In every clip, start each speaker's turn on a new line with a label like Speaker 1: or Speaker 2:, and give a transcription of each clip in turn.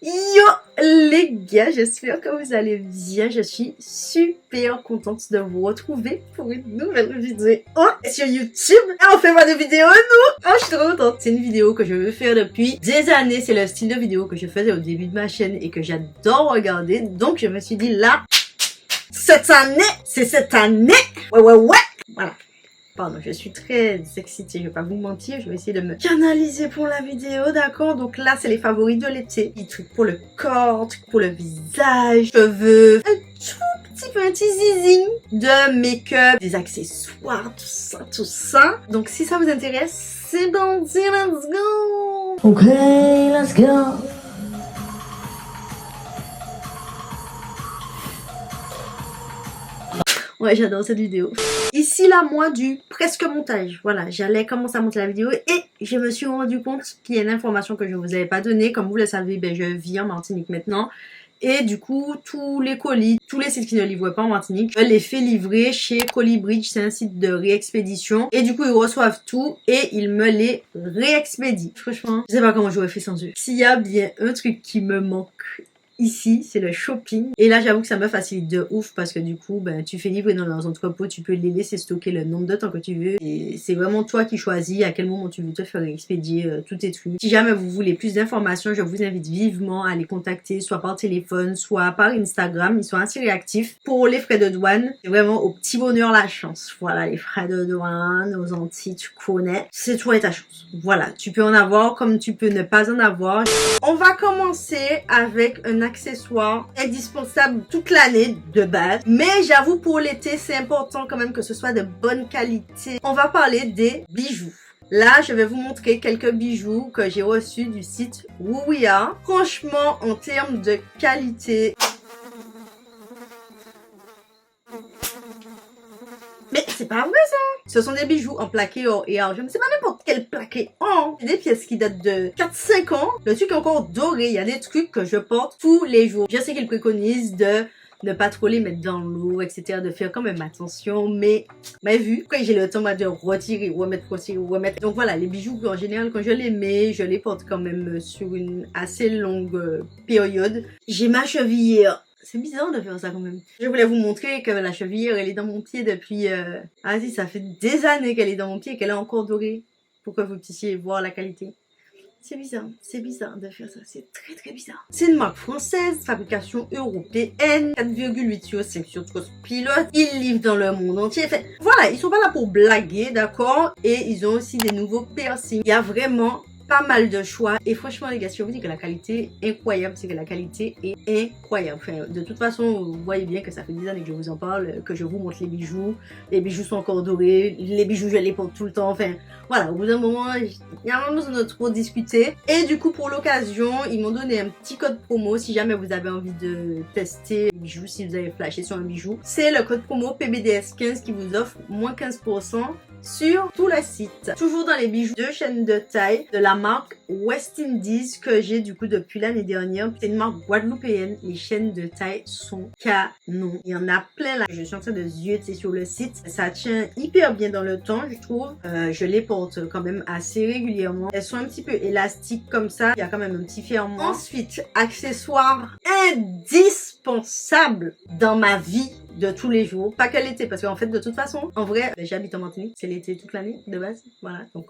Speaker 1: Yo les gars, j'espère que vous allez bien. Je suis super contente de vous retrouver pour une nouvelle vidéo sur YouTube. Et on fait pas de vidéo, nous. Oh, je suis trop contente. C'est une vidéo que je veux faire depuis des années. C'est le style de vidéo que je faisais au début de ma chaîne et que j'adore regarder. Donc je me suis dit là, cette année, c'est cette année. Ouais. Voilà. Pardon, je suis très excitée, je vais pas vous mentir, je vais essayer de me canaliser pour la vidéo, d'accord? Donc là, c'est les favoris de l'été. Des trucs pour le corps, trucs pour le visage, cheveux, un tout petit peu, un petit zizing de make-up, des accessoires, tout ça. Donc si ça vous intéresse, c'est parti, let's go!
Speaker 2: Ok, let's go!
Speaker 1: Ouais, j'adore cette vidéo. Ici, là, moi, du presque montage. Voilà, j'allais commencer à monter la vidéo et je me suis rendu compte qu'il y a une information que je ne vous avais pas donnée. Comme vous le savez, je vis en Martinique maintenant. Et du coup, tous les colis, tous les sites qui ne livrent pas en Martinique, je les fais livrer chez Colibridge. C'est un site de réexpédition. Et du coup, ils reçoivent tout et ils me les réexpédient. Franchement, je sais pas comment j'aurais fait sans eux. S'il y a bien un truc qui me manque ici, c'est le shopping. Et là, j'avoue que ça me facilite de ouf parce que du coup, tu fais livrer dans leurs entrepôts, tu peux les laisser stocker le nombre de temps que tu veux. Et c'est vraiment toi qui choisis à quel moment tu veux te faire expédier tous tes trucs. Si jamais vous voulez plus d'informations, je vous invite vivement à les contacter, soit par téléphone, soit par Instagram. Ils sont assez réactifs. Pour les frais de douane, c'est vraiment au petit bonheur la chance. Voilà, les frais de douane, aux Antilles, tu connais. C'est toi et ta chance. Voilà, tu peux en avoir comme tu peux ne pas en avoir. On va commencer avec un accessoire indispensable toute l'année de base, mais j'avoue pour l'été c'est important quand même que ce soit de bonne qualité. On va parler des bijoux. Là, je vais vous montrer quelques bijoux que j'ai reçus du site Wooia. Franchement, en termes de qualité, mais c'est pas vrai ça! Ce sont des bijoux en plaqué or et argent. C'est pas n'importe quel plaqué or. C'est des pièces qui datent de 4-5 ans. Le truc est encore doré. Il y a des trucs que je porte tous les jours. Je sais qu'ils préconisent de ne pas trop les mettre dans l'eau, etc. De faire quand même attention. Mais vu que j'ai le temps de retirer, remettre. Donc voilà, les bijoux en général, quand je les mets, je les porte quand même sur une assez longue période. J'ai ma cheville. C'est bizarre de faire ça quand même. Je voulais vous montrer que la chevillère, elle est dans mon pied depuis... si, ça fait des années qu'elle est dans mon pied et qu'elle est encore dorée. Pour que vous puissiez voir la qualité. C'est bizarre de faire ça. C'est très bizarre. C'est une marque française, fabrication européenne, 4,8 sur 5 sur Trustpilot. Ils livrent dans le monde entier. Enfin, voilà, ils sont pas là pour blaguer, d'accord? Et ils ont aussi des nouveaux piercings. Il y a vraiment pas mal de choix et franchement les gars, si je vous dis que la qualité est incroyable, c'est que la qualité est incroyable. Enfin, de toute façon, vous voyez bien que ça fait des années que je vous en parle, que je vous montre les bijoux sont encore dorés, les bijoux je les porte tout le temps. Enfin voilà, au bout d'un moment il y a vraiment besoin de trop discuter. Et du coup pour l'occasion ils m'ont donné un petit code promo si jamais vous avez envie de tester les bijoux, si vous avez flashé sur un bijou, c'est le code promo PBDS15 qui vous offre moins 15% sur tout le site. Toujours dans les bijoux de chaîne de taille de la marque West Indies que j'ai du coup depuis l'année dernière. C'est une marque guadeloupéenne. Les chaînes de taille sont canon. Il y en a plein là. Je suis en train de zioter sur le site. Ça tient hyper bien dans le temps, je trouve. Je les porte quand même assez régulièrement. Elles sont un petit peu élastiques comme ça. Il y a quand même un petit fermoir. Ensuite, accessoires indispensables dans ma vie de tous les jours, pas que l'été, parce qu'en fait de toute façon, en vrai, j'habite en Martinique, c'est l'été toute l'année de base, voilà, donc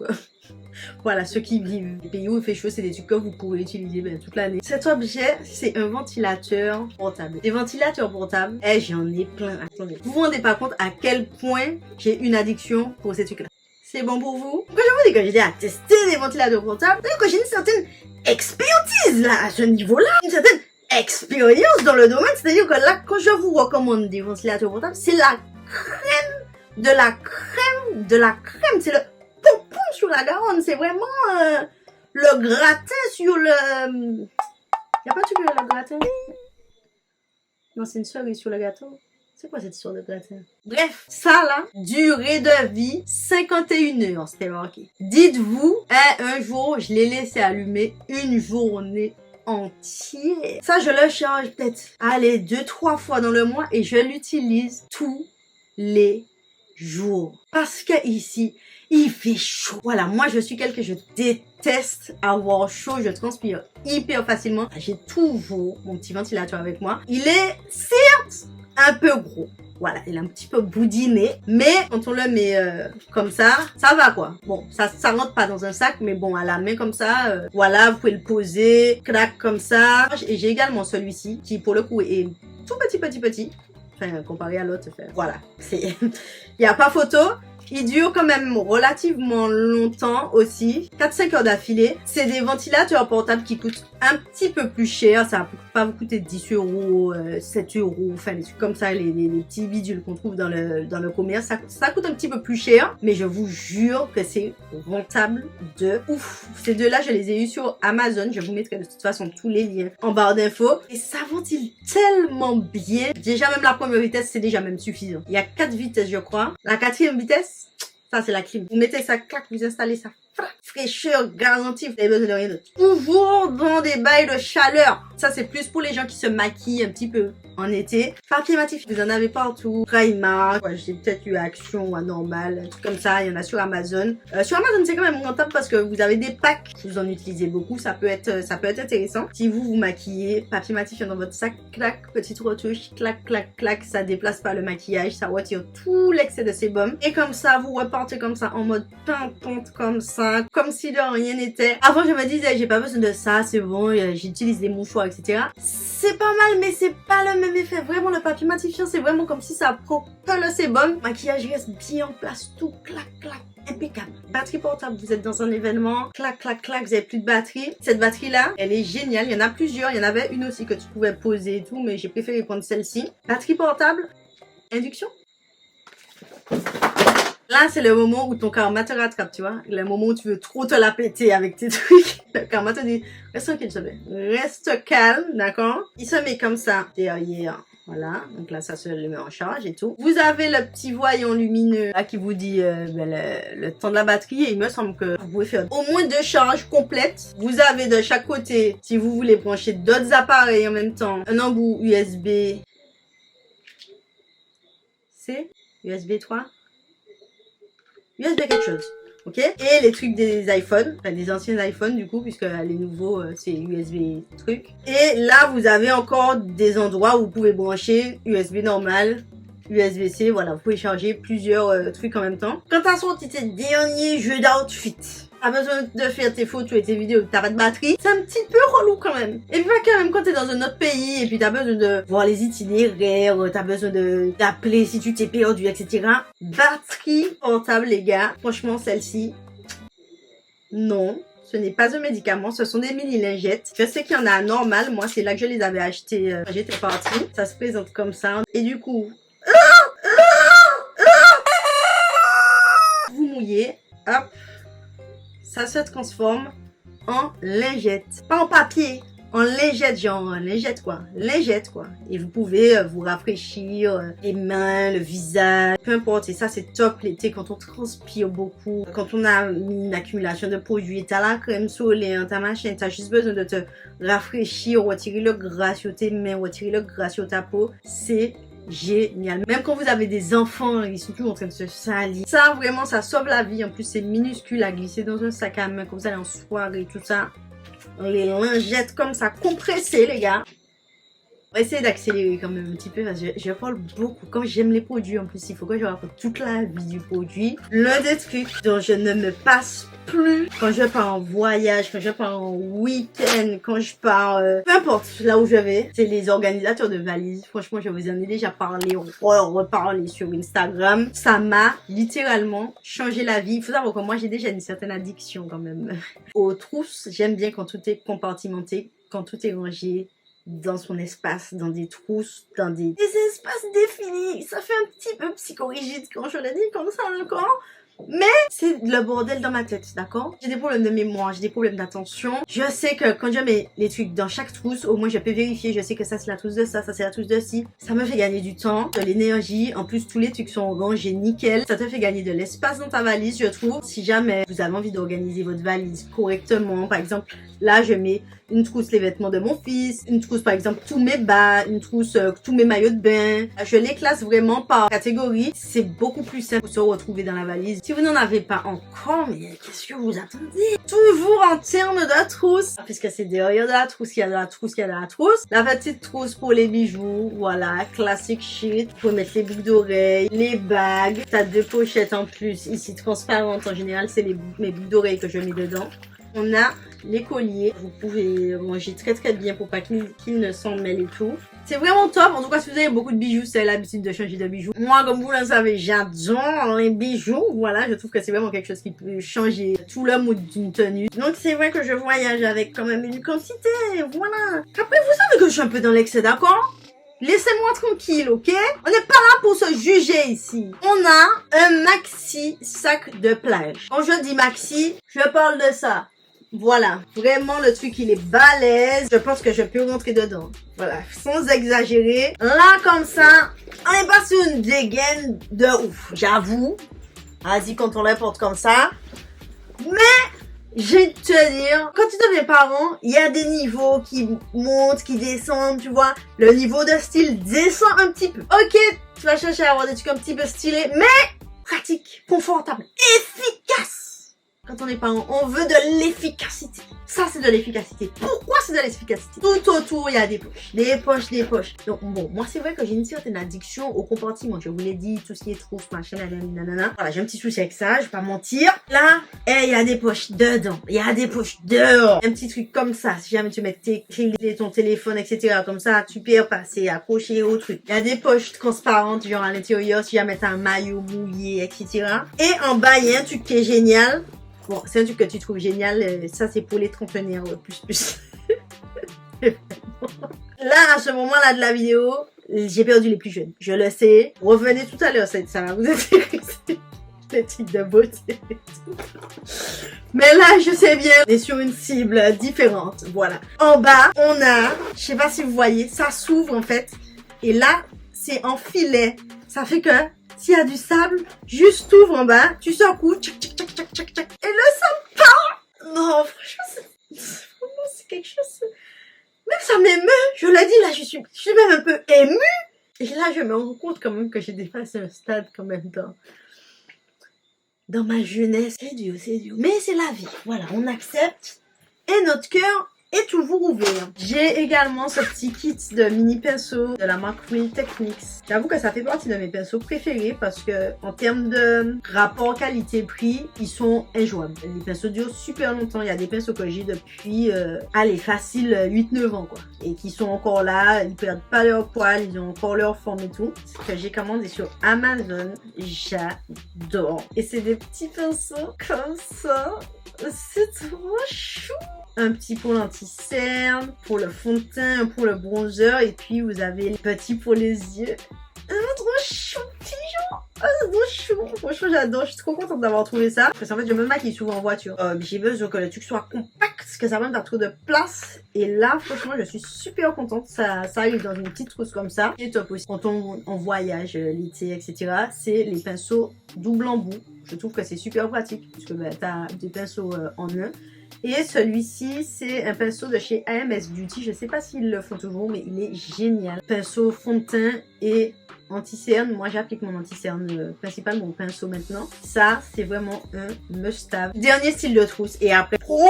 Speaker 1: voilà, ceux qui vivent des pays où il fait chaud, c'est des trucs que vous pourrez utiliser toute l'année. Cet objet, c'est un ventilateur portable. Des ventilateurs portables, j'en ai plein, attendez. Vous vous rendez pas compte à quel point j'ai une addiction pour ces trucs-là. C'est bon pour vous? Quand je vous dis que j'ai déjà testé des ventilateurs portables, c'est que j'ai une certaine expertise là, à ce niveau-là, une certaine expérience dans le domaine, c'est-à-dire que là, quand je vous recommande des ventilateurs portables, c'est la crème de la crème de la crème, c'est le pompon sur la Garonne, c'est vraiment le gratin sur le... Y'a pas de truc le gratin? Non, c'est une cerise sur le gâteau. C'est quoi cette histoire de gratin? Bref, ça là, durée de vie 51 heures, c'était marqué. Dites-vous, un jour, je l'ai laissé allumer une journée entier. Ça, je le charge peut-être, allez, 2-3 fois dans le mois et je l'utilise tous les jours. Parce que ici, il fait chaud. Voilà, moi je suis quelqu'un, je déteste avoir chaud, je transpire hyper facilement. J'ai toujours mon petit ventilateur avec moi. Il est certes un peu gros. Voilà, il est un petit peu boudiné, mais quand on le met comme ça va quoi. Bon, ça rentre pas dans un sac, mais bon, à la main comme ça, voilà, vous pouvez le poser, clac comme ça. Et j'ai également celui-ci, qui pour le coup est tout petit. Enfin, comparé à l'autre, voilà, c'est, il y a pas photo. Il dure quand même relativement longtemps aussi, 4-5 heures d'affilée. C'est des ventilateurs portables qui coûtent un petit peu plus cher. Ça va pas vous coûter 10 euros, 7 euros, enfin des trucs comme ça, les petits bidules qu'on trouve dans le commerce. Ça coûte un petit peu plus cher, mais je vous jure que c'est rentable de ouf. Ces deux-là, je les ai eus sur Amazon. Je vous mettrai de toute façon tous les liens en barre d'infos. Et ça ventile tellement bien. Déjà même la première vitesse, c'est déjà même suffisant. Il y a 4 vitesses, je crois. La 4e vitesse, ça c'est la clim. Vous mettez ça, clac, vous installez ça. Fraîcheur garantie, vous avez besoin de rien d'autre. Toujours dans des bails de chaleur. Ça c'est plus pour les gens qui se maquillent un petit peu en été. Papier matif, vous en avez partout. Primark, ouais, j'ai peut-être eu Action ou Normal, un truc comme ça. Il y en a sur Amazon. Sur Amazon c'est quand même rentable parce que vous avez des packs. Vous en utilisez beaucoup, ça peut être intéressant. Si vous maquillez, papier matif dans votre sac, clac, petite retouche, clac, clac, clac. Ça déplace pas le maquillage, ça retire tout l'excès de sébum. Et comme ça, vous repartez comme ça en mode pimpante comme ça, comme si de rien n'était. Avant je me disais j'ai pas besoin de ça, c'est bon, j'utilise des mouchoirs, etc. C'est pas mal, mais c'est pas le même effet. Vraiment, le papier matifiant, c'est vraiment comme si ça prend pas le sébum. Maquillage reste bien en place, tout clac, clac. Impeccable. Batterie portable, vous êtes dans un événement, clac, clac, clac, vous avez plus de batterie. Cette batterie-là, elle est géniale. Il y en a plusieurs. Il y en avait une aussi que tu pouvais poser et tout, mais j'ai préféré prendre celle-ci. Batterie portable, induction. Là, c'est le moment où ton karma te rattrape, tu vois. Le moment où tu veux trop te la péter avec tes trucs. Le karma te dit, reste tranquille, s'il te plaît. Reste calme, d'accord? Il se met comme ça derrière. Voilà, donc là ça se le met en charge et tout. Vous avez le petit voyant lumineux là qui vous dit le temps de la batterie et il me semble que vous pouvez faire au moins 2 charges complètes. Vous avez de chaque côté, si vous voulez brancher d'autres appareils en même temps, un embout USB C, USB 3, USB quelque chose. Ok, et les trucs des iPhones, enfin des anciens iPhones du coup, puisque les nouveaux c'est USB truc. Et là vous avez encore des endroits où vous pouvez brancher USB normal, USB-C, voilà, vous pouvez charger plusieurs trucs en même temps. Quand t'as sorti tes derniers jeux d'outfit, t'as besoin de faire tes photos et tes vidéos, t'as pas de batterie, c'est un petit peu relou quand même. Et puis quand même quand t'es dans un autre pays et puis t'as besoin de voir les itinéraires, t'as besoin d'appeler si tu t'es perdu, etc. Batterie portable les gars, franchement celle-ci, non. Ce n'est pas un médicament, ce sont des mini lingettes. Je sais qu'il y en a normal, moi c'est là que je les avais achetées quand j'étais partie. Ça se présente comme ça. Et du coup, vous mouillez, hop, ça se transforme en lingette. Pas en papier, en lingette, genre en lingette quoi. Lingette quoi. Et vous pouvez vous rafraîchir les mains, le visage, peu importe. Et ça c'est top l'été quand on transpire beaucoup. Quand on a une accumulation de produits, t'as la crème solaire, t'as machin, t'as juste besoin de te rafraîchir, retirer le gras sur tes mains, retirer le gras sur ta peau. C'est génial. Même quand vous avez des enfants, ils sont toujours en train de se salir. Ça, vraiment, ça sauve la vie. En plus, c'est minuscule à glisser dans un sac à main, comme vous allez en soirée, tout ça. Les lingettes comme ça, compressées, les gars. On va essayer d'accélérer quand même un petit peu parce que je parle beaucoup. Comme j'aime les produits, en plus, il faut que je raconte toute la vie du produit. L'un des trucs dont je ne me passe plus quand je pars en voyage, quand je pars en week-end, quand je pars, peu importe là où je vais, c'est les organisateurs de valises. Franchement, je vous en ai déjà parlé, reparlé sur Instagram. Ça m'a littéralement changé la vie. Il faut savoir que moi, j'ai déjà une certaine addiction quand même aux trousses. J'aime bien quand tout est compartimenté, quand tout est rangé dans son espace, dans des trousses, dans des espaces définis. Ça fait un petit peu psychorigide quand je le dis comme ça encore. Mais c'est le bordel dans ma tête, d'accord? J'ai des problèmes de mémoire, j'ai des problèmes d'attention. Je sais que quand je mets les trucs dans chaque trousse, au moins je peux vérifier, je sais que ça c'est la trousse de ça, ça c'est la trousse de ci. Ça me fait gagner du temps, de l'énergie. En plus, tous les trucs sont rangés nickel. Ça te fait gagner de l'espace dans ta valise, je trouve. Si jamais vous avez envie d'organiser votre valise correctement, par exemple, là je mets une trousse les vêtements de mon fils, une trousse par exemple tous mes bas, une trousse tous mes maillots de bain. Je les classe vraiment par catégorie. C'est beaucoup plus simple pour se retrouver dans la valise. Si vous n'en avez pas encore, mais qu'est-ce que vous attendez? Toujours en termes de trousse, puisque c'est derrière de la trousse qu'il y a de la trousse qu'il y a de la trousse. La petite trousse pour les bijoux, voilà, classique shit. Pour mettre les boucles d'oreilles, les bagues. T'as 2 pochettes en plus, ici transparentes. En général, c'est mes boucles d'oreilles que je mets dedans. On a les colliers. Vous pouvez manger très très bien pour pas qu'ils ne s'en mêlent et tout. C'est vraiment top. En tout cas, si vous avez beaucoup de bijoux, c'est l'habitude de changer de bijoux. Moi, comme vous le savez, j'adore les bijoux. Voilà, je trouve que c'est vraiment quelque chose qui peut changer tout le mood d'une tenue. Donc, c'est vrai que je voyage avec quand même une quantité. Voilà. Après, vous savez que je suis un peu dans l'excès, d'accord? Laissez-moi tranquille, ok? On n'est pas là pour se juger ici. On a un maxi sac de plage. Quand je dis maxi, je parle de ça. Voilà, vraiment le truc il est balèze. Je pense que je peux rentrer dedans. Voilà, sans exagérer. Là comme ça, on est pas sur une dégaine de ouf, j'avoue. Vas-y, quand on la porte comme ça. Mais je vais te dire, quand tu deviens parent, il y a des niveaux qui montent, qui descendent, tu vois. Le niveau de style descend un petit peu. Ok, tu vas chercher à avoir des trucs un petit peu stylés, mais pratique, confortable, efficace. Quand on est parent, on veut de l'efficacité. Ça, c'est de l'efficacité. Pourquoi c'est de l'efficacité? Tout autour, il y a des poches. Des poches, des poches. Donc, bon, moi, c'est vrai que j'ai une certaine addiction au compartiment. Je vous l'ai dit, tout ce qui est trousse, machin, nanana. Voilà, j'ai un petit souci avec ça, je vais pas mentir. Là, il y a des poches dedans. Il y a des poches dehors. Un petit truc comme ça. Si jamais tu mets ton téléphone, etc., comme ça, tu perds pas. C'est accroché au truc. Il y a des poches transparentes, genre à l'intérieur, si jamais t'as un maillot mouillé, etc. Et en bas, il y a un truc qui est génial. Bon, c'est un truc que tu trouves génial. Ça, c'est pour les trentenaires, plus. Là, à ce moment-là de la vidéo, j'ai perdu les plus jeunes. Je le sais. Revenez tout à l'heure, ça va vous intéresser. Les trucs de beauté. Mais là, je sais bien, on est sur une cible différente. Voilà. En bas, on a, je sais pas si vous voyez, ça s'ouvre en fait. Et là, c'est en filet. Ça fait que s'il y a du sable, juste ouvre en bas, tu secoues, tchac, tchac, tchac, tchac, tchac, tchac, et le sable part. Non, franchement, c'est quelque chose. Même ça m'émeut. Je l'ai dit, là, je suis même un peu émue. Et là, je me rends compte quand même que j'ai dépassé un stade quand même dans ma jeunesse. C'est dur, c'est dur. Mais c'est la vie. Voilà, on accepte. Et notre cœur est toujours ouvert. J'ai également ce petit kit de mini pinceaux de la marque Real Techniques. J'avoue que ça fait partie de mes pinceaux préférés parce que en termes de rapport qualité-prix, ils sont injouables. Les pinceaux durent super longtemps. Il y a des pinceaux que j'ai depuis, allez, facile 8-9 ans quoi. Et qui sont encore là, ils perdent pas leur poil, ils ont encore leur forme et tout. Ce que j'ai commandé sur Amazon, j'adore. Et c'est des petits pinceaux comme ça. C'est trop chou. Un petit pour l'anti-cerne, pour le fond de teint, pour le bronzer, et puis vous avez les petits pour les yeux. Trop chou, pigeon. C'est trop chou. Franchement, j'adore. Je suis trop contente d'avoir trouvé ça. Parce qu'en fait, je me maquille souvent en voiture. J'ai besoin que le truc soit compact, parce que ça va me faire trop de place. Et là, franchement, je suis super contente. Ça arrive dans une petite trousse comme ça. Et top aussi. Quand on voyage l'été, etc., c'est les pinceaux double embout. Je trouve que c'est super pratique, parce que t'as des pinceaux en un. Et celui-ci, c'est un pinceau de chez AMS Beauty. Je sais pas s'ils le font toujours, mais il est génial. Pinceau fond de teint et anti-cerne. Moi, j'applique mon anti-cerne principal, mon pinceau maintenant. Ça, c'est vraiment un must-have. Dernier style de trousse. Et après, promis,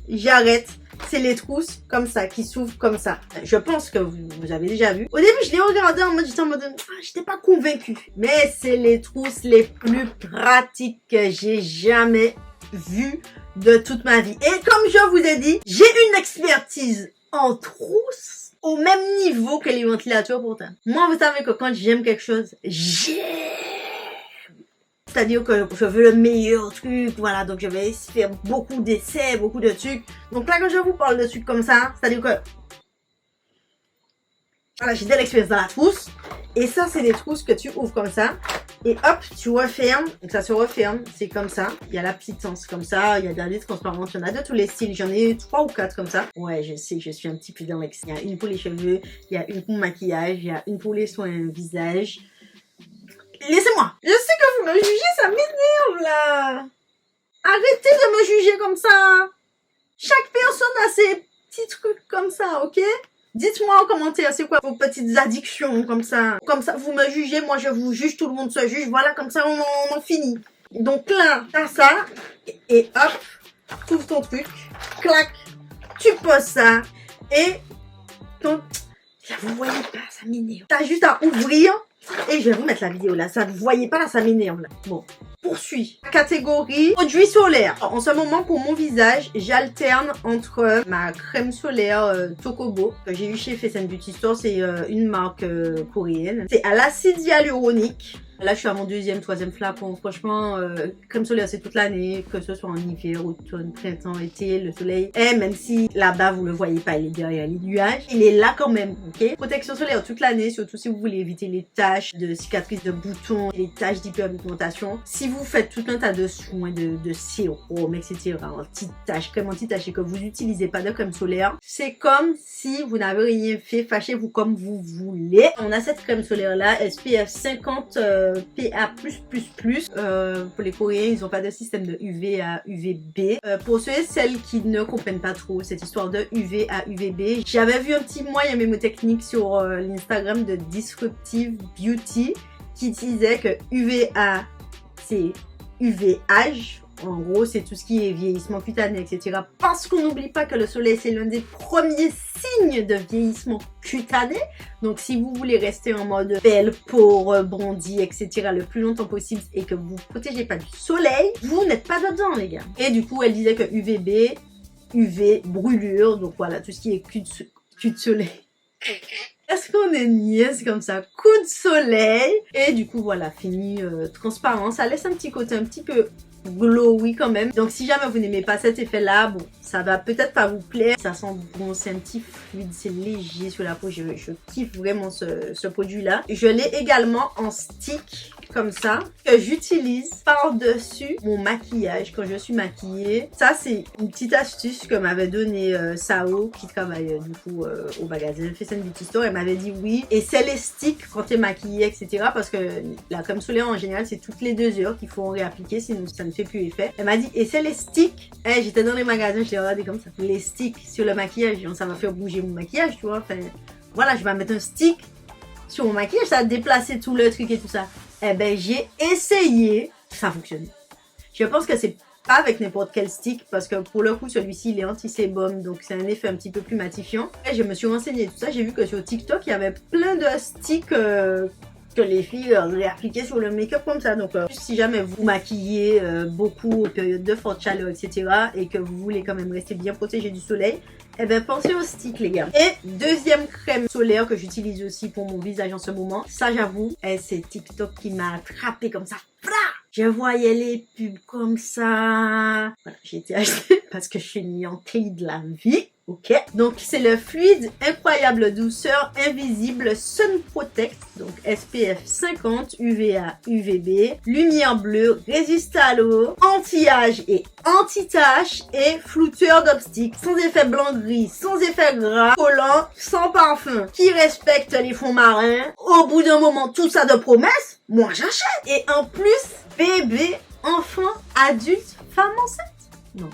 Speaker 1: j'arrête. C'est les trousses comme ça, qui s'ouvrent comme ça. Je pense que vous avez déjà vu. Au début, je l'ai regardé en mode, j'étais pas convaincue. Mais c'est les trousses les plus pratiques que j'ai jamais vues de toute ma vie. Et comme je vous ai dit, j'ai une expertise en trousse au même niveau que les ventilateurs pourtant. Moi, vous savez que quand j'aime quelque chose, j'aime. C'est-à-dire que je veux le meilleur truc, voilà, donc je vais faire beaucoup d'essais, beaucoup de trucs. Donc là, quand je vous parle de trucs comme ça, c'est-à-dire que voilà, j'ai de l'expérience dans la trousse. Et ça, c'est des trousses que tu ouvres comme ça. Et hop, tu refermes. Donc ça se referme, c'est comme ça. Il y a la petite anse comme ça, il y a des transparentes, il y en a de tous les styles. J'en ai 3 ou 4 comme ça. Ouais, je sais, je suis un petit peu dans l'excès. Il y a une pour les cheveux, il y a une pour le maquillage, il y a une pour les soins visage. Laissez-moi. Je sais que vous me jugez, ça m'énerve là. Arrêtez de me juger comme ça. Chaque personne a ses petits comme ça, ok? Dites-moi en commentaire, c'est quoi vos petites addictions comme ça? Comme ça, vous me jugez, moi je vous juge, tout le monde se juge. Voilà, comme ça, on en finit. Donc là, t'as ça. Et hop, trouve ton truc. Clac. Tu poses ça. Et donc, là, vous voyez pas, ça m'énerve. T'as juste à ouvrir. Et je vais vous mettre la vidéo là. Ça, vous voyez pas là, ça m'énerve là. Bon. Poursuis. Catégorie produits solaires. En ce moment, pour mon visage, j'alterne entre ma crème solaire Tokobo, que j'ai eu chez Face and Beauty Store. C'est une marque coréenne. C'est à l'acide hyaluronique. Là, je suis à mon deuxième, troisième flacon. Franchement, crème solaire, c'est toute l'année, que ce soit en hiver, automne, printemps, été, le soleil. Et même si là-bas, vous le voyez pas, il est derrière les nuages, il est là quand même, ok? Protection solaire toute l'année, surtout si vous voulez éviter les taches de cicatrices de boutons, les taches d'hyperpigmentation. Si vous faites tout un tas de soins, de sérum, etc., anti-taches, crème anti-tache et que vous n'utilisez pas de crème solaire, c'est comme si vous n'avez rien fait, fâchez-vous comme vous voulez. On a cette crème solaire-là, SPF 50, PA+++. Pour les Coréens, ils n'ont pas de système de UV à UVB. Pour ceux et celles qui ne comprennent pas trop cette histoire de UV à UVB, j'avais vu un petit moyen mémotechnique sur l'Instagram de Disruptive Beauty qui disait que UVA, c'est UVH. En gros, c'est tout ce qui est vieillissement cutané, etc. Parce qu'on n'oublie pas que le soleil, c'est l'un des premiers signes de vieillissement cutané. Donc, si vous voulez rester en mode belle peau, rebondie, etc. le plus longtemps possible et que vous ne protégez pas du soleil, vous n'êtes pas dedans, les gars. Et du coup, elle disait que UVB, UV, brûlure, donc voilà, tout ce qui est cul de soleil. Est-ce qu'on est niaise comme ça? Coup de soleil. Et du coup, voilà, fini transparent. Ça laisse un petit côté un petit peu glowy quand même. Donc si jamais vous n'aimez pas cet effet là, bon, ça va peut-être pas vous plaire. Ça sent bon, c'est un petit fluide, c'est léger sur la peau. Je kiffe vraiment ce produit là. Je l'ai également en stick comme ça, que j'utilise par-dessus mon maquillage quand je suis maquillée. Ça, c'est une petite astuce que m'avait donné Sao, qui travaille du coup au magasin Face and Beauty Store. Elle m'avait dit oui. Et c'est les sticks quand t'es maquillée, etc. Parce que la crème solaire en général, c'est toutes les 2 heures qu'il faut en réappliquer, sinon ça ne fait plus effet. Elle m'a dit, et c'est les sticks. Hey, j'étais dans les magasins, je l'ai regardé comme ça. Les sticks sur le maquillage, ça va faire bouger mon maquillage, tu vois. Enfin, voilà, je vais mettre un stick sur mon maquillage, ça va déplacer tout le truc et tout ça. Eh ben, j'ai essayé, ça fonctionne. Je pense que c'est pas avec n'importe quel stick, parce que pour le coup, celui-ci, il est anti-sébum, donc c'est un effet un petit peu plus matifiant. Et je me suis renseignée tout ça, j'ai vu que sur TikTok, il y avait plein de sticks que les filles réappliquaient sur le make-up comme ça. Donc, si jamais vous maquillez beaucoup aux périodes de forte chaleur, etc., et que vous voulez quand même rester bien protégé du soleil, eh ben, pensez au stick, les gars. Et deuxième crème solaire que j'utilise aussi pour mon visage en ce moment, ça, j'avoue, c'est TikTok qui m'a attrapé comme ça. Je voyais les pubs comme ça. Voilà, j'ai été achetée parce que je suis une Yankee de la vie. Ok, donc c'est le fluide incroyable douceur invisible Sun Protect, donc SPF 50, UVA, UVB, lumière bleue, résiste à l'eau, anti-âge et anti-tache et flouteur d'optique, sans effet blanc-gris, sans effet gras, collant, sans parfum, qui respecte les fonds marins. Au bout d'un moment, tout ça de promesse, moi j'achète. Et en plus, bébé, enfant, adulte, femme enceinte. Non.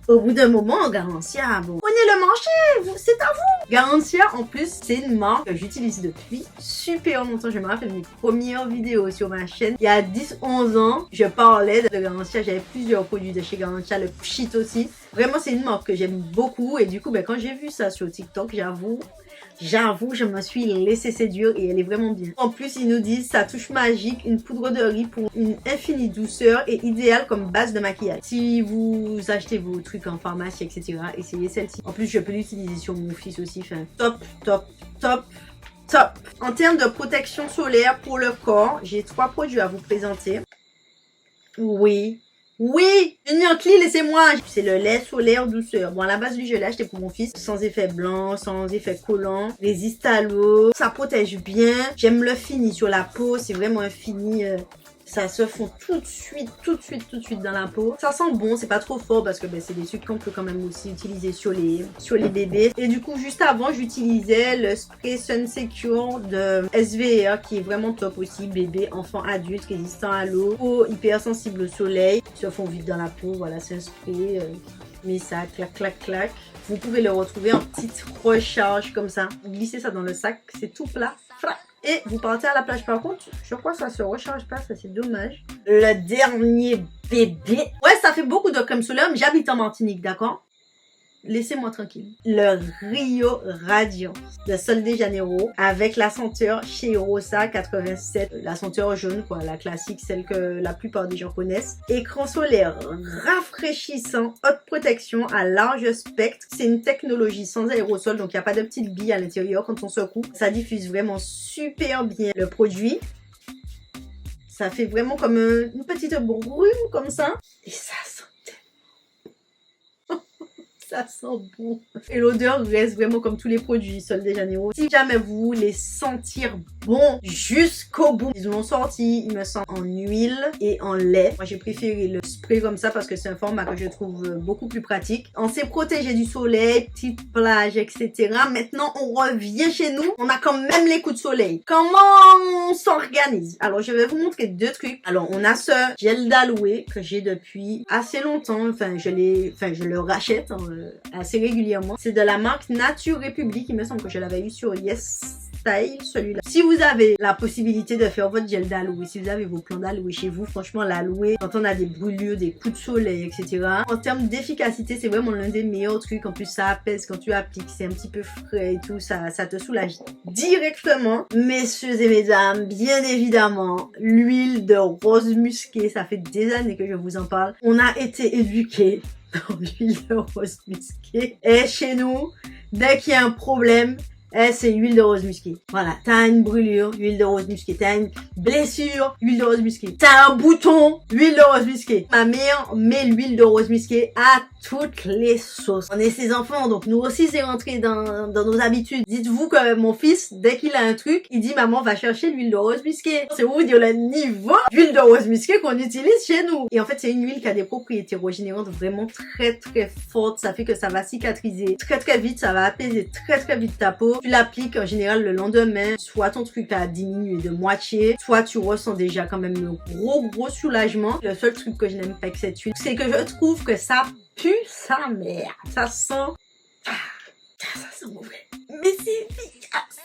Speaker 1: Au bout d'un moment, Garantia, bon, prenez le marché, c'est à vous. Garantia, en plus, c'est une marque que j'utilise depuis super longtemps. Je me rappelle mes premières vidéos sur ma chaîne. Il y a 10-11 ans, je parlais de Garantia. J'avais plusieurs produits de chez Garantia, le Pchit aussi. Vraiment, c'est une marque que j'aime beaucoup. Et du coup, quand j'ai vu ça sur TikTok, j'avoue, je me suis laissée séduire et elle est vraiment bien. En plus, ils nous disent sa touche magique, une poudre de riz pour une infinie douceur et idéale comme base de maquillage. Si vous achetez vos trucs en pharmacie, etc., essayez celle-ci. En plus, je peux l'utiliser sur mon fils aussi. Enfin, top, top, top, top. En termes de protection solaire pour le corps, j'ai 3 produits à vous présenter. Oui, une Yankee, laissez-moi. C'est le lait solaire douceur. Bon, à la base, lui, je l'ai acheté pour mon fils. Sans effet blanc, sans effet collant. Résiste à l'eau. Ça protège bien. J'aime le fini sur la peau. C'est vraiment un fini... ça se fond tout de suite dans la peau. Ça sent bon, c'est pas trop fort parce que c'est des trucs qu'on peut quand même aussi utiliser sur les bébés. Et du coup, juste avant, j'utilisais le spray Sun Secure de SVR qui est vraiment top aussi. Bébé, enfant, adulte, résistant à l'eau, peau hypersensible au soleil, se fond vite dans la peau. Voilà, c'est un spray. Mais ça, clac, clac, clac. Vous pouvez le retrouver en petite recharge comme ça. Vous glissez ça dans le sac, c'est tout plat. Et vous partez à la plage. Par contre, je crois que ça se recharge pas, ça c'est dommage. Le dernier bébé. Ouais, ça fait beaucoup de crème solaire, mais j'habite en Martinique, d'accord? Laissez-moi tranquille. Le Rio Radiant de Sol de Janeiro avec la senteur chez Rosa 87. La senteur jaune, quoi, la classique, celle que la plupart des gens connaissent. Écran solaire rafraîchissant, haute protection à large spectre. C'est une technologie sans aérosol, donc il n'y a pas de petites billes à l'intérieur quand on secoue. Ça diffuse vraiment super bien le produit. Ça fait vraiment comme une petite brume comme ça. Et ça sent ça sent bon. Et l'odeur reste vraiment comme tous les produits Sol de Janeiro. Si jamais vous voulez sentir bon jusqu'au bout, ils l'ont sorti, il me semble, en huile et en lait. Moi, j'ai préféré le spray comme ça parce que c'est un format que je trouve beaucoup plus pratique. On s'est protégé du soleil, petite plage, etc. Maintenant, on revient chez nous. On a quand même les coups de soleil. Comment on s'organise? Alors, je vais vous montrer deux trucs. Alors, on a ce gel d'aloe que j'ai depuis assez longtemps. Enfin, je le rachète assez régulièrement. C'est de la marque Nature République. Il me semble que je l'avais eu sur Yes Style, celui-là. Si vous avez la possibilité de faire votre gel d'aloe, si vous avez vos plants d'aloe chez vous, franchement, l'aloe, quand on a des brûlures, des coups de soleil, etc., en termes d'efficacité, c'est vraiment l'un des meilleurs trucs. En plus, ça apaise quand tu appliques, c'est un petit peu frais et tout, ça te soulage directement. Messieurs et mesdames, bien évidemment, l'huile de rose musquée, ça fait des années que je vous en parle. On a été éduqués dans l'huile de rose musquée. Et chez nous, dès qu'il y a un problème, c'est huile de rose musquée. Voilà, t'as une brûlure, huile de rose musquée. T'as une blessure, huile de rose musquée. T'as un bouton, huile de rose musquée. Ma mère met l'huile de rose musquée à toutes les sauces. On est ses enfants, donc nous aussi c'est rentré dans nos habitudes. Dites-vous que mon fils, dès qu'il a un truc, il dit maman va chercher l'huile de rose musquée. C'est vous dire le niveau d'huile de rose musquée qu'on utilise chez nous. Et en fait c'est une huile qui a des propriétés régénérantes vraiment très très fortes. Ça fait que ça va cicatriser très très vite, ça va apaiser très très vite ta peau. Tu l'appliques en général le lendemain, soit ton truc a diminué de moitié, soit tu ressens déjà quand même le gros soulagement. Le seul truc que je n'aime pas avec cette huile, c'est que je trouve que ça pue sa mère. Ça sent mauvais. Mais c'est efficace.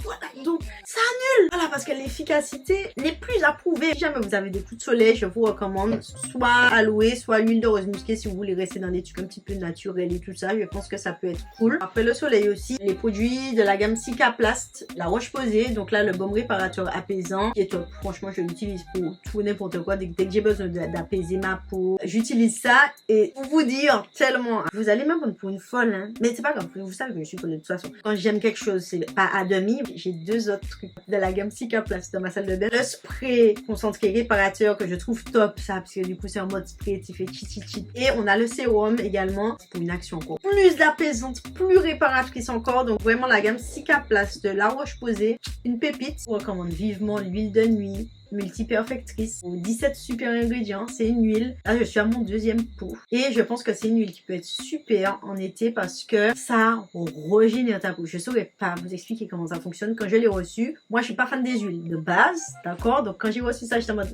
Speaker 1: Voilà, donc ça annule. Voilà, parce que l'efficacité n'est plus approuvée. Si jamais vous avez des coups de soleil, je vous recommande soit aloe, soit l'huile de rose musquée si vous voulez rester dans des trucs un petit peu naturels et tout ça. Je pense que ça peut être cool. Après le soleil aussi, les produits de la gamme Cicaplast, la Roche-Posay. Donc là, le baume réparateur apaisant qui est top. Franchement, je l'utilise pour tout n'importe quoi. Dès que j'ai besoin d'apaiser ma peau, j'utilise ça. Et pour vous dire tellement, vous allez même prendre pour une folle, hein. Mais c'est pas grave, vous savez que je suis folle de toute façon. Quand j'aime quelque chose, c'est pas à demi. J'ai deux autres trucs de la gamme Cicaplast dans ma salle de bain. Le spray concentré réparateur que je trouve top, ça, parce que du coup c'est en mode spray, tu fais cheat. Et on a le sérum également pour une action encore plus apaisante, plus réparatrice encore. Donc vraiment la gamme Cicaplast de La Roche-Posay, une pépite. Je vous recommande vivement l'huile de nuit multi-perfectrice aux 17 super ingrédients. C'est une huile, là je suis à mon deuxième pot et je pense que c'est une huile qui peut être super en été parce que ça régénère ta peau. Je saurais pas vous expliquer comment ça fonctionne. Quand je l'ai reçu, moi je suis pas fan des huiles de base, d'accord, donc quand j'ai reçu ça j'étais en mode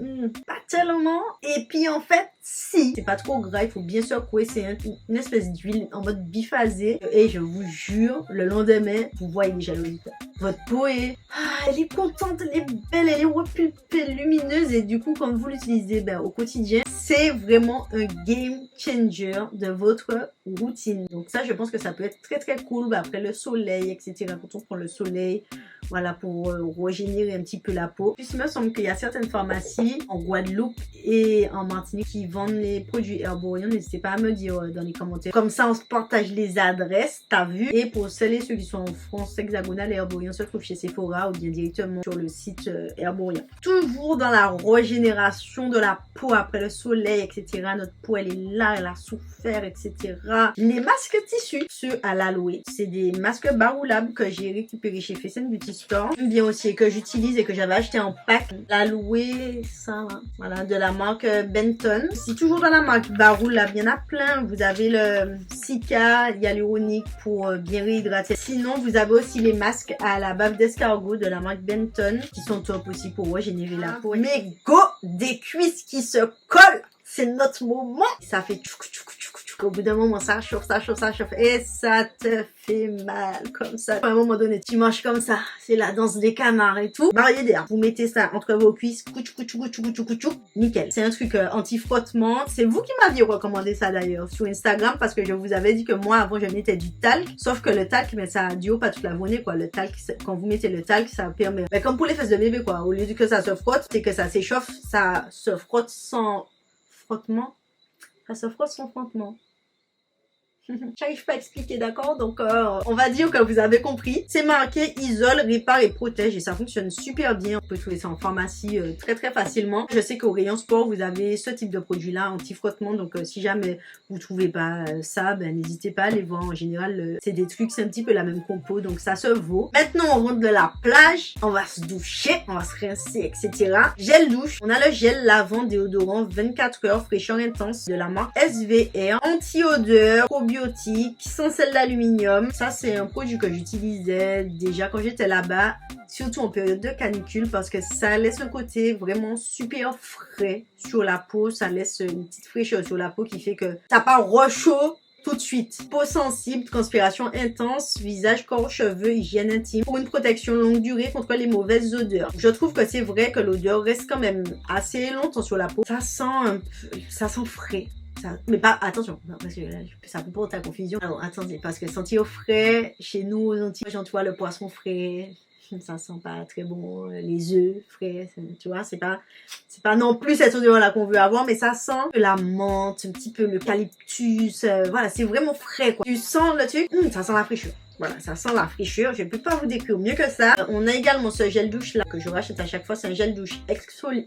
Speaker 1: pas tellement, et puis en fait si, c'est pas trop gras, il faut bien secouer, c'est une espèce d'huile en mode biphasé et je vous jure, le lendemain vous voyez déjà le résultat. Votre peau est elle est contente, elle est belle, elle est repulpée, lumineuse, et du coup quand vous l'utilisez au quotidien, c'est vraiment un game changer de votre routine. Donc ça je pense que ça peut être très très cool après le soleil, etc. Quand on prend le soleil, voilà, pour régénérer un petit peu la peau. Puis il me semble qu'il y a certaines pharmacies en Guadeloupe et en Martinique qui vendent les produits Herborian. N'hésitez pas à me dire dans les commentaires. Comme ça on se partage les adresses, t'as vu. Et pour celles et ceux qui sont en France hexagonale, Herborian se trouve chez Sephora ou bien directement sur le site Herborian. Toujours dans la régénération de la peau après le soleil, etc. Notre peau elle est là, elle a souffert, etc. Les masques tissus, ceux à l'aloe, c'est des masques baroulables que j'ai récupérés chez Face & Beauty Store. J'aime bien aussi et que j'utilise et que j'avais acheté en pack. L'aloe, ça là, voilà, de la marque Benton. C'est toujours dans la marque baroulable, il y en a plein. Vous avez le Cica hyaluronique pour bien réhydrater. Sinon, vous avez aussi les masques à la bave d'escargot de la marque Benton qui sont top aussi pour régénérer la peau. Mais go, des cuisses qui se collent, c'est notre moment. Ça fait tchouk tchouk tchouk tchouk. Au bout d'un moment, ça chauffe, ça chauffe, ça chauffe. Et ça te fait mal comme ça. À un moment donné, tu marches comme ça. C'est la danse des canards et tout. Barrière d'air. Vous mettez ça entre vos cuisses. Couchou, couchou, couchou, couchou, couchou. Nickel. C'est un truc anti-frottement. C'est vous qui m'aviez recommandé ça d'ailleurs sur Instagram parce que je vous avais dit que moi, avant, je mettais du talc. Sauf que le talc, mais ça dure pas toute la journée, quoi. Le talc, quand vous mettez le talc, ça permet, mais comme pour les fesses de bébé, quoi. Au lieu que ça se frotte, c'est que ça s'échauffe. Ça se frotte sans frottement. Ça se frotte sans frottement. J'arrive pas à expliquer, d'accord? Donc, on va dire que vous avez compris. C'est marqué isole, répare et protège et ça fonctionne super bien. On peut trouver ça en pharmacie très très facilement. Je sais qu'au rayon sport, vous avez ce type de produit-là, anti-frottement. Donc, si jamais vous trouvez pas ça, ben n'hésitez pas à aller voir. En général, c'est des trucs, c'est un petit peu la même compo, donc ça se vaut. Maintenant, on rentre de la plage. On va se doucher, on va se rincer, etc. Gel douche. On a le gel lavant déodorant 24 heures, fraîcheur intense de la marque SVR. Anti-odeur, probiotique, sans sel d'aluminium. Ça, c'est un produit que j'utilisais déjà quand j'étais là-bas, surtout en période de canicule, parce que ça laisse un côté vraiment super frais sur la peau. Ça laisse une petite fraîcheur sur la peau qui fait que t'as pas rechaud tout de suite. Peau sensible, transpiration intense, visage, corps, cheveux, hygiène intime pour une protection longue durée contre les mauvaises odeurs. Je trouve que c'est vrai que l'odeur reste quand même assez longtemps sur la peau. Ça sent frais. Ça, mais pas, attention, parce que là, ça peut porter à confusion. Alors, attendez, parce que sentir frais, chez nous, aux Antilles, tu vois, le poisson frais, ça sent pas très bon, les œufs frais, tu vois, c'est pas non plus cette odeur-là qu'on veut avoir, mais ça sent la menthe, un petit peu l'eucalyptus, voilà, c'est vraiment frais, quoi. Tu sens le truc, ça sent la fraîcheur. Voilà, ça sent la fraîcheur. Je ne peux pas vous décrire mieux que ça. On a également ce gel douche là que je rachète à chaque fois. C'est un gel douche exfoliant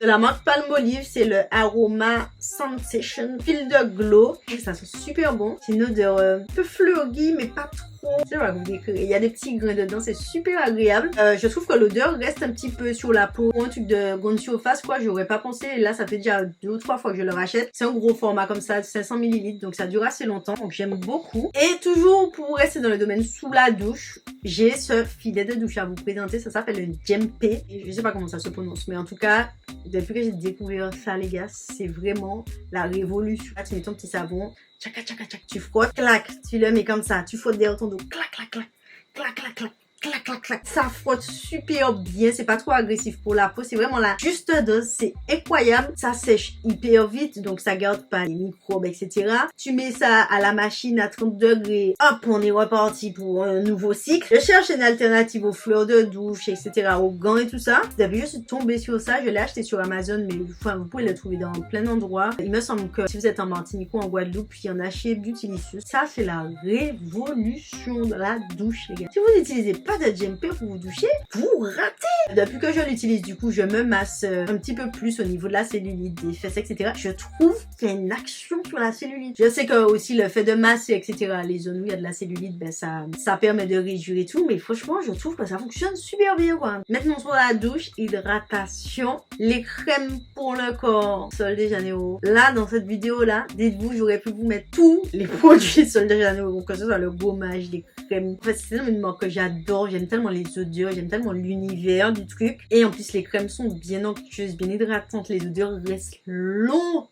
Speaker 1: de la marque Palmolive. C'est le Aroma Sensation Feel de Glow. Et ça sent super bon. C'est une odeur un peu fleurie, mais pas trop. Je vais vous décrire. Il y a des petits grains dedans, c'est super agréable. Je trouve que l'odeur reste un petit peu sur la peau. Un truc de grande surface, quoi, j'aurais pas pensé. Et là, ça fait déjà 2 ou 3 fois que je le rachète. C'est un gros format comme ça, 500 ml, donc ça dure assez longtemps. Donc j'aime beaucoup. Et toujours pour rester dans le domaine sous la douche, j'ai ce filet de douche à vous présenter. Ça s'appelle le Jempé. Je sais pas comment ça se prononce, mais en tout cas, depuis que j'ai découvert ça, les gars, c'est vraiment la révolution. Là, tu mets ton petit savon. Tchac, tchac, tchac, tu frottes, clac, tu le mets comme ça, tu frottes derrière ton dos, clac, clac, clac, clac, clac, clac, clac, clac, clac. Ça frotte super bien, c'est pas trop agressif pour la peau, c'est vraiment la juste dose, c'est incroyable. Ça sèche hyper vite, donc ça garde pas les microbes, etc. Tu mets ça à la machine à 30 degrés, hop, on est reparti pour un nouveau cycle. Je cherche une alternative aux fleurs de douche, etc., aux gants et tout ça. Vous avez juste tombé sur ça, je l'ai acheté sur Amazon, mais enfin, vous pouvez le trouver dans plein d'endroits. Il me semble que si vous êtes en Martinique ou en Guadeloupe, il y en a chez Beautylicious. Ça, c'est la révolution de la douche, les gars. Si vous n'utilisez pas de Jempé pour vous doucher, vous ratez. Depuis que je l'utilise, du coup, je me masse un petit peu plus au niveau de la cellulite, des fesses, etc. Je trouve qu'il y a une action sur la cellulite. Je sais que aussi le fait de masser, etc., les zones où il y a de la cellulite, ben ça permet de réduire et tout, mais franchement, je trouve que ça fonctionne super bien, quoi. Maintenant, sur la douche, hydratation, les crèmes pour le corps, Sol de Janeiro. Là, dans cette vidéo-là, dites-vous, j'aurais pu vous mettre tous les produits Sol de Janeiro, que ce soit le gommage, les crèmes. En fait, c'est tellement une marque que j'adore, j'aime tellement les odeurs, j'aime tellement l'univers du truc. Et en plus, les crèmes sont bien onctueuses, bien hydratantes, les odeurs restent longtemps.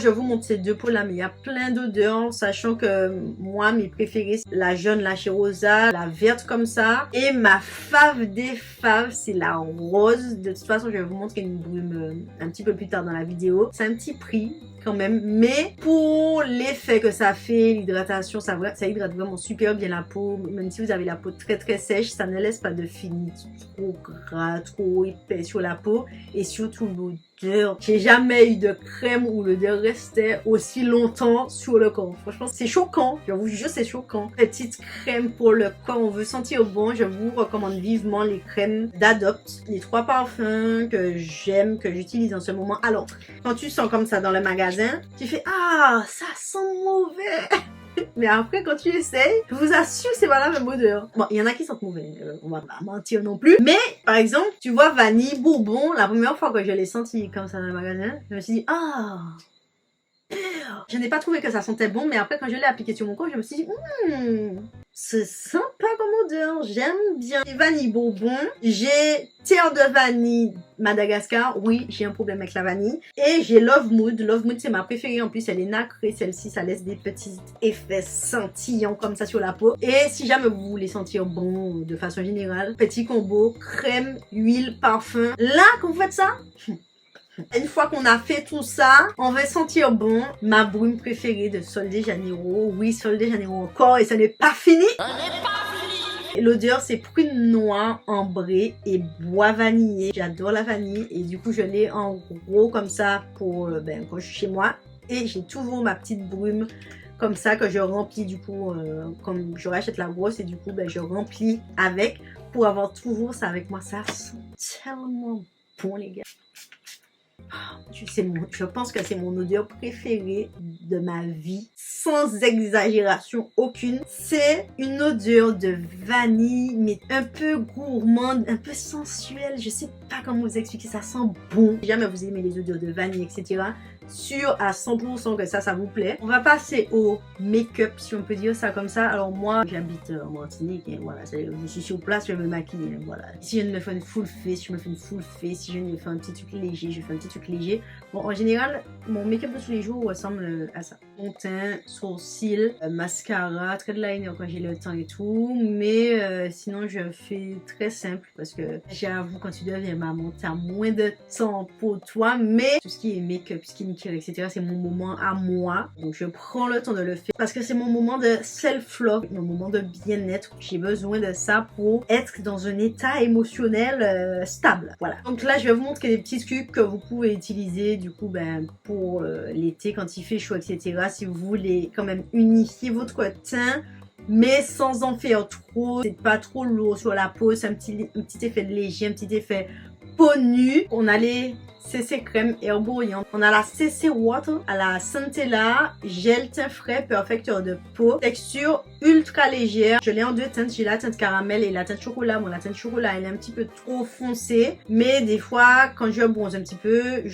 Speaker 1: Je vous montre ces 2 pots là, mais il y a plein d'odeurs, sachant que moi, mes préférées, la jaune, la Chirosa, la verte comme ça. Et ma fave des faves, c'est la rose. De toute façon, je vais vous montrer une brume un petit peu plus tard dans la vidéo. C'est un petit prix quand même, mais pour l'effet que ça fait, l'hydratation, ça hydrate vraiment super bien la peau. Même si vous avez la peau très très sèche, ça ne laisse pas de fini trop gras, trop épais sur la peau. Et surtout l'odeur. J'ai jamais eu de crème où l'odeur restait aussi longtemps sur le corps. Franchement, c'est choquant. Je vous jure, c'est choquant. Petite crème pour le corps, on veut sentir bon. Je vous recommande vivement les crèmes d'Adopt. Les 3 parfums que j'aime, que j'utilise en ce moment. Alors, quand tu sens comme ça dans le magasin, tu fais « Ah, ça sent mauvais !» Mais après, quand tu essayes, je vous assure que c'est pas la même odeur. Bon, il y en a qui sentent mauvais, on va pas mentir non plus. Mais, par exemple, tu vois, vanille, bourbon, la première fois que je l'ai senti comme ça dans le magasin, je me suis dit « Ah !» Je n'ai pas trouvé que ça sentait bon, mais après, quand je l'ai appliqué sur mon corps, je me suis dit « C'est sympa comme l'odeur, j'aime bien. Vanille Bourbon, j'ai terre de vanille Madagascar, oui, j'ai un problème avec la vanille. Et j'ai Love Mood. Love Mood, c'est ma préférée. En plus, elle est nacrée. Celle-ci, ça laisse des petits effets scintillants comme ça sur la peau. Et si jamais vous voulez sentir bon de façon générale, petit combo, crème, huile, parfum. Là, quand vous faites ça, une fois qu'on a fait tout ça, on va sentir bon. Ma brume préférée de Sol de Janeiro. Oui, Sol de Janeiro encore. Et ça n'est pas fini. L'odeur, c'est prune noire, ambrée et bois vanillé. J'adore la vanille et du coup, je l'ai en gros comme ça pour quand je suis chez moi. Et j'ai toujours ma petite brume comme ça que je remplis du coup, comme je rachète la grosse et du coup, je remplis avec pour avoir toujours ça avec moi. Ça sent tellement bon, les gars. Je pense que c'est mon odeur préférée de ma vie, sans exagération aucune. C'est une odeur de vanille, mais un peu gourmande, un peu sensuelle. Je sais pas comment vous expliquer, ça sent bon. Si jamais vous aimez les odeurs de vanille, etc., sûr à 100% que ça vous plaît. On va passer au make-up, si on peut dire ça comme ça. Alors moi, j'habite en Martinique et voilà, je suis sur place, je vais me maquiller, voilà. Si je me fais une full face, je me fais une full face. Si je me fais un petit truc léger, je fais un petit truc léger. Bon, en général, mon make-up de tous les jours ressemble à ça. Mon teint, sourcils, mascara, trait de liner quand j'ai le temps et tout. Mais sinon, je fais très simple parce que j'avoue, quand tu deviens maman, t'as moins de temps pour toi. Mais tout ce qui est make-up, skincare, etc., c'est mon moment à moi. Donc, je prends le temps de le faire parce que c'est mon moment de self-love, mon moment de bien-être. J'ai besoin de ça pour être dans un état émotionnel stable. Voilà. Donc là, je vais vous montrer des petits trucs que vous pouvez utiliser du coup pour l'été quand il fait chaud, etc. Si vous voulez quand même unifier votre teint, mais sans en faire trop, c'est pas trop lourd sur la peau, c'est un petit effet léger, un petit effet peau nue. On a les CC crème herboriente, on a la CC water à la Centella gel teint frais perfecteur de peau, texture ultra légère. Je l'ai en deux teintes, j'ai la teinte caramel et la teinte chocolat. Bon, la teinte chocolat elle est un petit peu trop foncée, mais des fois quand je bronze un petit peu,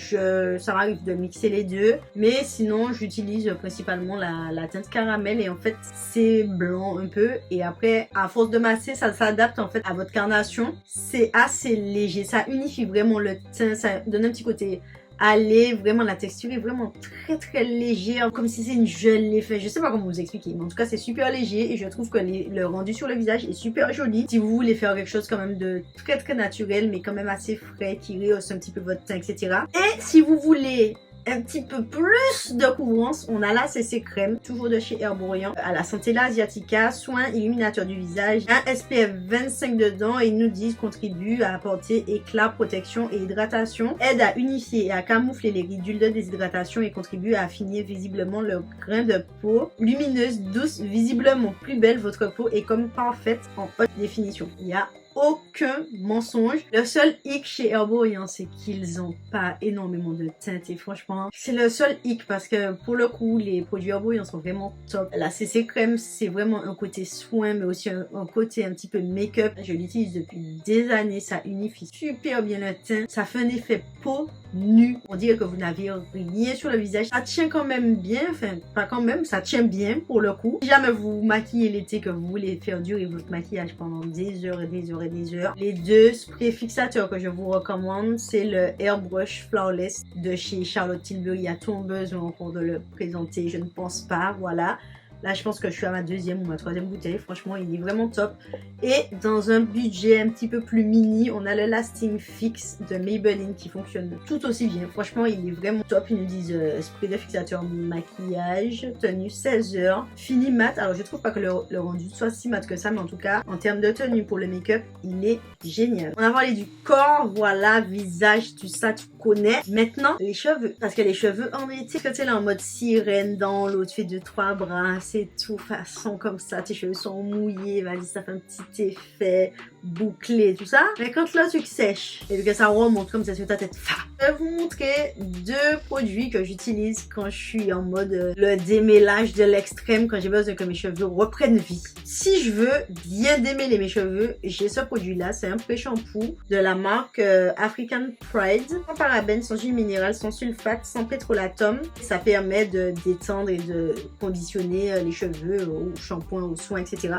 Speaker 1: ça m'arrive de mixer les deux, mais sinon j'utilise principalement la teinte caramel et en fait c'est blanc un peu et après à force de masser ça s'adapte en fait à votre carnation. C'est assez léger, ça unifie vraiment le teint, ça donne un petit côté allez, vraiment la texture est vraiment très légère, comme si c'est une gelée. Enfin, je sais pas comment vous expliquer, mais en tout cas c'est super léger et je trouve que le rendu sur le visage est super joli. Si vous voulez faire quelque chose quand même de très naturel, mais quand même assez frais, qui rehausse un petit peu votre teint, etc. Et si vous voulez un petit peu plus de couvrance, on a la CC crème, toujours de chez Herborian, à la Centella asiatica, soin illuminateur du visage, un SPF 25 dedans et ils nous disent contribue à apporter éclat, protection et hydratation, aide à unifier et à camoufler les ridules de déshydratation et contribue à affiner visiblement le grain de peau, lumineuse, douce, visiblement plus belle, votre peau est comme parfaite en haute définition. Il y a aucun mensonge. Le seul hic chez Herborian, c'est qu'ils ont pas énormément de teintes et franchement, c'est le seul hic parce que pour le coup, les produits Herborian sont vraiment top. La CC crème, c'est vraiment un côté soin, mais aussi un côté un petit peu make-up. Je l'utilise depuis des années, ça unifie super bien le teint, ça fait un effet peau nue. On dirait que vous n'avez rien sur le visage. Ça tient quand même bien, enfin pas quand même, ça tient bien pour le coup. Si jamais vous maquillez l'été, que vous voulez faire durer votre maquillage pendant des heures et des heures et des heures, les deux sprays fixateurs que je vous recommande, c'est le Airbrush Flawless de chez Charlotte Tilbury. A-t-on besoin encore de le présenter? Je ne pense pas, voilà. Là, je pense que je suis à ma deuxième ou ma troisième bouteille. Franchement, il est vraiment top. Et dans un budget un petit peu plus mini, on a le Lasting Fix de Maybelline qui fonctionne tout aussi bien. Franchement, il est vraiment top. Ils nous disent spray de fixateur maquillage, tenue 16 heures, fini mat. Alors, je trouve pas que le rendu soit si mat que ça, mais en tout cas, en termes de tenue pour le make-up, il est génial. On a parlé du corps, voilà, visage, tout ça, tu connais. Maintenant, les cheveux. Parce que les cheveux en été, quand tu es là en mode sirène dans l'eau, tu fais 2-3 bras, c'est tout façon comme ça, tes cheveux sont mouillés, vas-y, ça fait un petit effet bouclé, tout ça. Mais quand le truc sèche et que ça remonte comme ça sur ta tête, je vais vous montrer deux produits que j'utilise quand je suis en mode le démêlage de l'extrême, quand j'ai besoin que mes cheveux reprennent vie. Si je veux bien démêler mes cheveux, j'ai ce produit-là, c'est un pré-shampoo de la marque African Pride, sans parabènes, sans huile minérale, sans sulfate, sans pétrolatum. Ça permet de détendre et de conditionner les cheveux, au shampoing, aux soins, etc.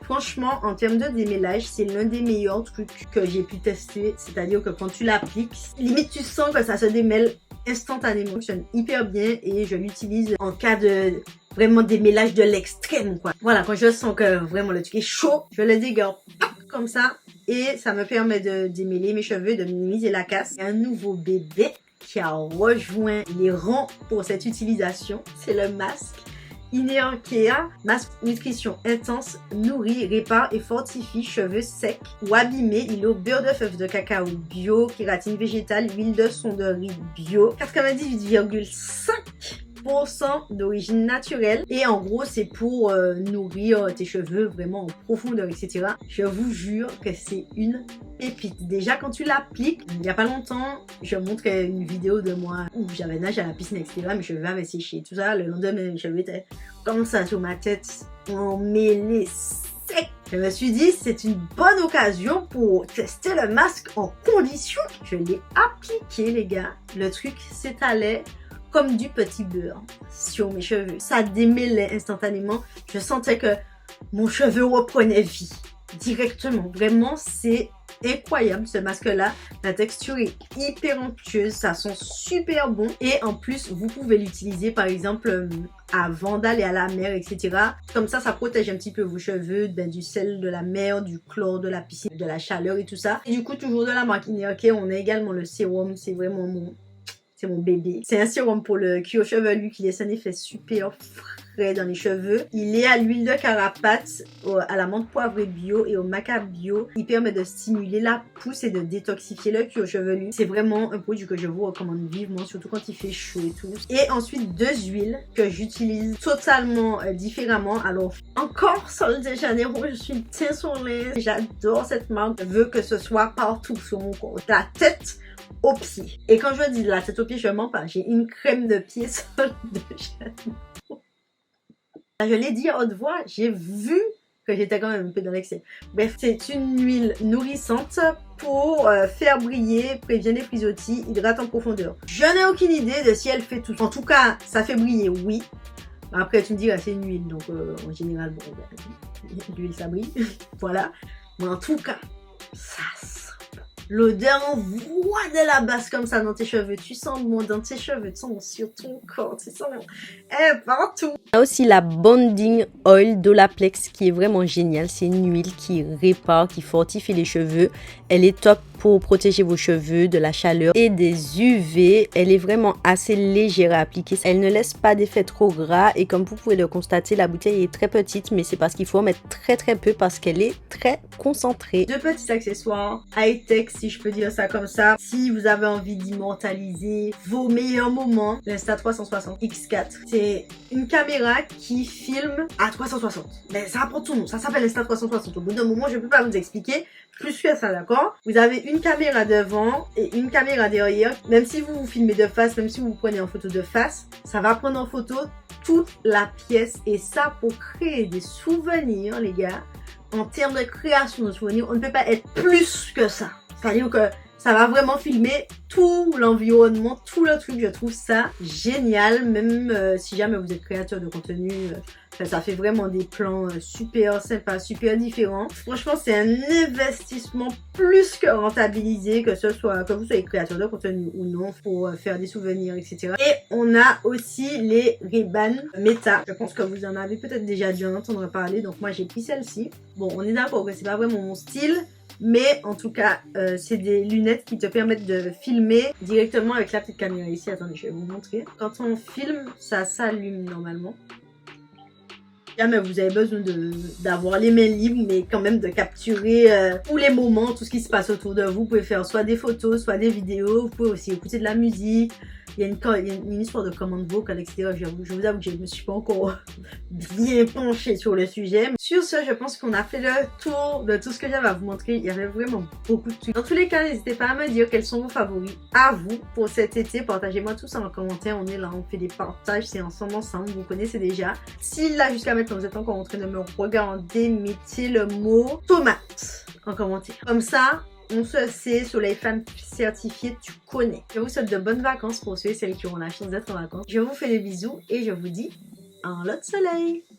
Speaker 1: Franchement, en termes de démêlage, c'est l'un des meilleurs trucs que j'ai pu tester. C'est-à-dire que quand tu l'appliques, limite tu sens que ça se démêle instantanément. Ça fonctionne hyper bien et je l'utilise en cas de vraiment démêlage de l'extrême, quoi. Voilà, quand je sens que vraiment le truc est chaud, je le dégage comme ça et ça me permet de démêler mes cheveux, de minimiser la casse. Un nouveau bébé qui a rejoint les rangs pour cette utilisation, c'est le masque Inner Care, masque nutrition intense, nourrit, répare et fortifie cheveux secs ou abîmés. Il est au beurre de fèves de cacao bio, kératine végétale, huile de sonderie bio, 98,5% d'origine naturelle et en gros c'est pour nourrir tes cheveux vraiment en profondeur, etc. Je vous jure que c'est une pépite. Déjà quand tu l'appliques, il n'y a pas longtemps, je montrais une vidéo de moi où j'avais nagé à la piscine, etc. Mes cheveux avaient séché, tout ça. Le lendemain, mes cheveux étaient comme ça sur ma tête, emmêlés, secs. Je me suis dit, c'est une bonne occasion pour tester le masque en condition. Je l'ai appliqué, les gars. Le truc s'étalait comme du petit beurre sur mes cheveux. Ça démêlait instantanément. Je sentais que mon cheveu reprenait vie directement. Vraiment, c'est incroyable ce masque-là. La texture est hyper onctueuse, ça sent super bon. Et en plus, vous pouvez l'utiliser par exemple avant d'aller à la mer, etc. Comme ça protège un petit peu vos cheveux du sel de la mer, du chlore de la piscine, de la chaleur et tout ça. Et du coup, toujours de la marque Inner Care, on a également le sérum. C'est vraiment mon bébé. C'est un sérum pour le cuir chevelu qui laisse un effet super frais dans les cheveux. Il est à l'huile de carapace, à la menthe poivrée bio et au maca bio. Il permet de stimuler la pousse et de détoxifier le cuir chevelu. C'est vraiment un produit que je vous recommande vivement, surtout quand il fait chaud et tout. Et ensuite, 2 huiles que j'utilise totalement différemment. Alors, encore Sol de Janeiro, je suis teint sur les. J'adore cette marque. Je veux que ce soit partout sur mon corps. La tête aux pieds. Et quand je dis de la tête aux pieds, je mens pas. J'ai une crème de pied Sol de Janeiro. Je l'ai dit à haute voix, j'ai vu que j'étais quand même un peu dans l'excès. Bref, c'est une huile nourrissante pour faire briller, prévient les frisottis, hydrate en profondeur. Je n'ai aucune idée de si elle fait tout. En tout cas, ça fait briller, oui. Après, tu me diras, c'est une huile, donc en général, bon, l'huile ça brille. Voilà. Mais en tout cas, ça sent. L'odeur envoie de la base comme ça dans tes cheveux. Tu sens bon dans tes cheveux, tu sens sur ton corps, tu sens partout.
Speaker 3: Il y a aussi la Bonding Oil d'Olaplex qui est vraiment géniale. C'est une huile qui répare, qui fortifie les cheveux. Elle est top pour protéger vos cheveux de la chaleur et des UV. Elle est vraiment assez légère à appliquer. Elle ne laisse pas d'effet trop gras et comme vous pouvez le constater, la bouteille est très petite, mais c'est parce qu'il faut en mettre très peu parce qu'elle est très concentrée.
Speaker 1: 2 petits accessoires high-tech, si je peux dire ça comme ça. Si vous avez envie d'immortaliser vos meilleurs moments, l'Insta360 X4. C'est une caméra qui filme à 360. Mais ça apprend tout le monde. Ça s'appelle l'Insta360. Au bout d'un moment, je ne peux pas vous expliquer plus que ça, d'accord? Vous avez une caméra devant et une caméra derrière. Même si vous vous filmez de face, même si vous vous prenez en photo de face, ça va prendre en photo toute la pièce. Et ça, pour créer des souvenirs, les gars, en termes de création de souvenirs, on ne peut pas être plus que ça. C'est-à-dire que ça va vraiment filmer tout l'environnement, tout le truc. Je trouve ça génial, même si jamais vous êtes créateur de contenu. Ça fait vraiment des plans super sympas, super différents. Franchement, c'est un investissement plus que rentabilisé, que vous soyez créateur de contenu ou non, pour faire des souvenirs, etc. Et on a aussi les Ray-Ban Meta. Je pense que vous en avez peut-être déjà dû en entendre parler. Donc moi, j'ai pris celle-ci. Bon, on est d'accord que c'est pas vraiment mon style. Mais en tout cas, c'est des lunettes qui te permettent de filmer directement avec la petite caméra ici. Attendez, je vais vous montrer. Quand on filme, ça s'allume normalement. Jamais vous avez besoin d'avoir les mains libres, mais quand même de capturer tous les moments, tout ce qui se passe autour de vous. Vous pouvez faire soit des photos, soit des vidéos. Vous pouvez aussi écouter de la musique. Il y a une histoire de commande vocale, etc. Je vous avoue que je ne me suis pas encore bien penchée sur le sujet. Sur ce, je pense qu'on a fait le tour de tout ce que j'avais à vous montrer. Il y avait vraiment beaucoup de trucs. Dans tous les cas, n'hésitez pas à me dire quels sont vos favoris à vous pour cet été. Partagez-moi tout ça en commentaire. On est là, on fait des partages, c'est ensemble. Vous connaissez déjà. Si là, jusqu'à maintenant, vous êtes encore en train de me regarder, mettez le mot tomate en commentaire. Comme ça, on se sait, Soleil Femme certifié, tu connais. Je vous souhaite de bonnes vacances pour ceux et celles qui auront la chance d'être en vacances. Je vous fais des bisous et je vous dis un lot de soleil.